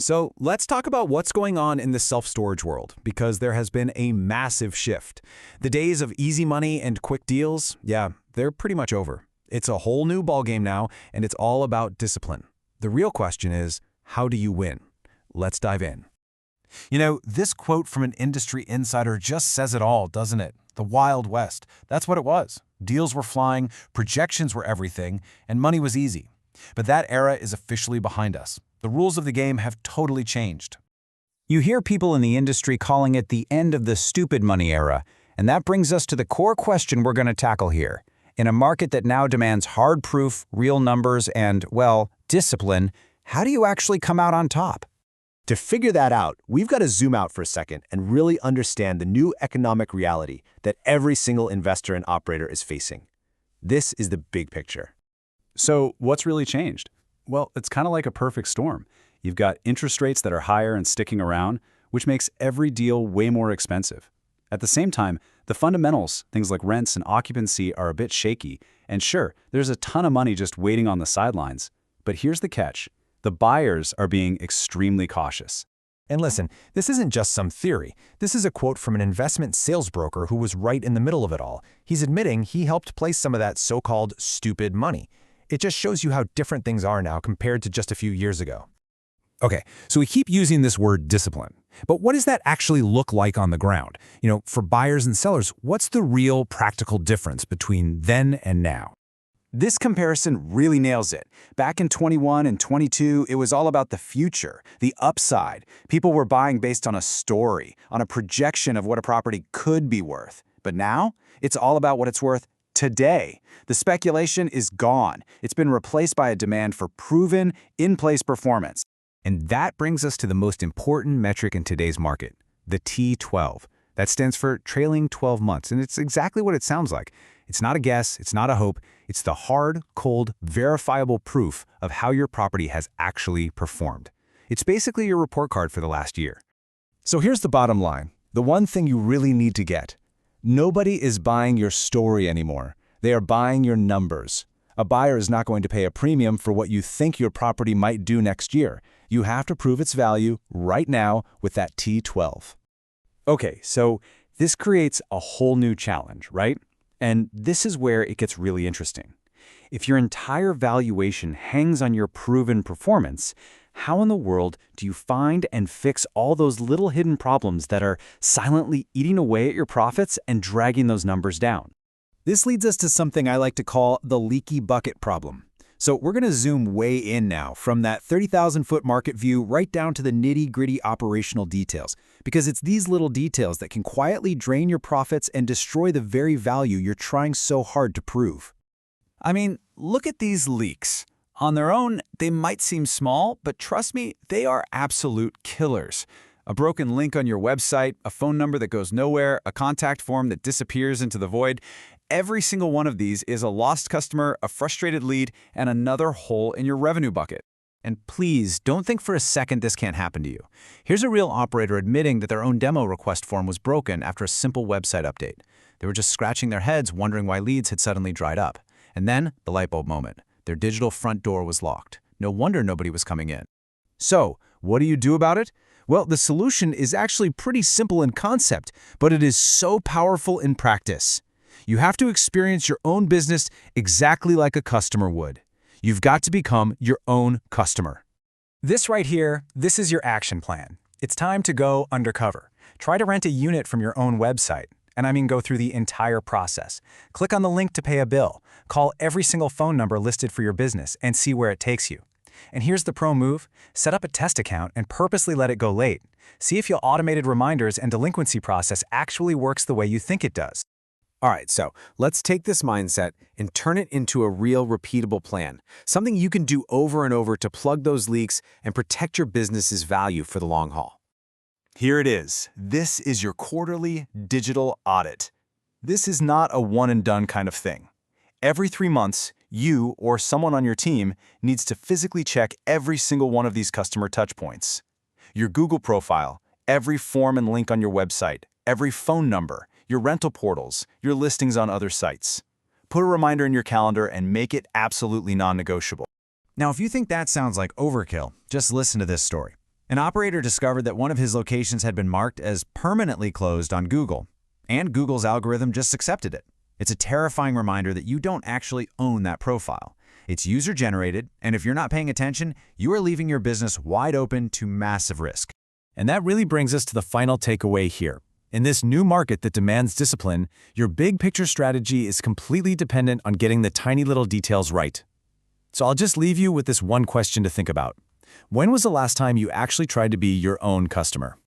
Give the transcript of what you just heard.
So let's talk about what's going on in the self-storage world, because there has been a massive shift. The days of easy money and quick deals, yeah, they're pretty much over. It's a whole new ballgame now, and it's all about discipline. The real question is, how do you win? Let's dive in. You know, this quote from an industry insider just says it all, doesn't it? The Wild West. That's what it was. Deals were flying, projections were everything, and money was easy. But that era is officially behind us. The rules of the game have totally changed. You hear people in the industry calling it the end of the stupid money era, and that brings us to the core question we're going to tackle here. In a market that now demands hard proof, real numbers, and, well, discipline, how do you actually come out on top? To figure that out, we've got to zoom out for a second and really understand the new economic reality that every single investor and operator is facing. This is the big picture. So what's really changed? Well, it's kind of like a perfect storm. You've got interest rates that are higher and sticking around, which makes every deal way more expensive. At the same time, the fundamentals, things like rents and occupancy, are a bit shaky. And sure, there's a ton of money just waiting on the sidelines. But here's the catch. The buyers are being extremely cautious. And listen, this isn't just some theory. This is a quote from an investment sales broker who was right in the middle of it all. He's admitting he helped place some of that so-called stupid money. It just shows you how different things are now compared to just a few years ago. Okay, so we keep using this word discipline. But what does that actually look like on the ground? For buyers and sellers, what's the real practical difference between then and now? This comparison really nails it. Back in 21 and 22, it was all about the future, the upside. People were buying based on a story, on a projection of what a property could be worth. But now, it's all about what it's worth today. The speculation is gone. It's been replaced by a demand for proven, in-place performance. And that brings us to the most important metric in today's market, the T12. That stands for trailing 12 months, and it's exactly what it sounds like. It's not a guess, it's not a hope, it's the hard, cold, verifiable proof of how your property has actually performed. It's basically your report card for the last year. So here's the bottom line, the one thing you really need to get. Nobody is buying your story anymore. They are buying your numbers. A buyer is not going to pay a premium for what you think your property might do next year. You have to prove its value right now with that T12. Okay, so this creates a whole new challenge, right? And this is where it gets really interesting. If your entire valuation hangs on your proven performance, how in the world do you find and fix all those little hidden problems that are silently eating away at your profits and dragging those numbers down? This leads us to something I like to call the leaky bucket problem. So we're going to zoom way in now, from that 30,000-foot market view right down to the nitty-gritty operational details, because it's these little details that can quietly drain your profits and destroy the very value you're trying so hard to prove. I mean, look at these leaks. On their own, they might seem small, but trust me, they are absolute killers. A broken link on your website, a phone number that goes nowhere, a contact form that disappears into the void. Every single one of these is a lost customer, a frustrated lead, and another hole in your revenue bucket. And please, don't think for a second this can't happen to you. Here's a real operator admitting that their own demo request form was broken after a simple website update. They were just scratching their heads, wondering why leads had suddenly dried up. And then, the light bulb moment. Their digital front door was locked. No wonder nobody was coming in. So, what do you do about it? Well, the solution is actually pretty simple in concept, but it is so powerful in practice. You have to experience your own business exactly like a customer would. You've got to become your own customer. This right here, this is your action plan. It's time to go undercover. Try to rent a unit from your own website. And I mean go through the entire process. Click on the link to pay a bill. Call every single phone number listed for your business and see where it takes you. And here's the pro move. Set up a test account and purposely let it go late. See if your automated reminders and delinquency process actually works the way you think it does. All right, so let's take this mindset and turn it into a real repeatable plan, something you can do over and over to plug those leaks and protect your business's value for the long haul. Here it is. This is your quarterly digital audit. This is not a one-and-done kind of thing. Every 3 months, you or someone on your team needs to physically check every single one of these customer touchpoints. Your Google profile, every form and link on your website, every phone number, your rental portals, your listings on other sites. Put a reminder in your calendar and make it absolutely non-negotiable. Now, if you think that sounds like overkill, just listen to this story. An operator discovered that one of his locations had been marked as permanently closed on Google, and Google's algorithm just accepted it. It's a terrifying reminder that you don't actually own that profile. It's user-generated, and if you're not paying attention, you are leaving your business wide open to massive risk. And that really brings us to the final takeaway here. In this new market that demands discipline, your big picture strategy is completely dependent on getting the tiny little details right. So I'll just leave you with this one question to think about. When was the last time you actually tried to be your own customer?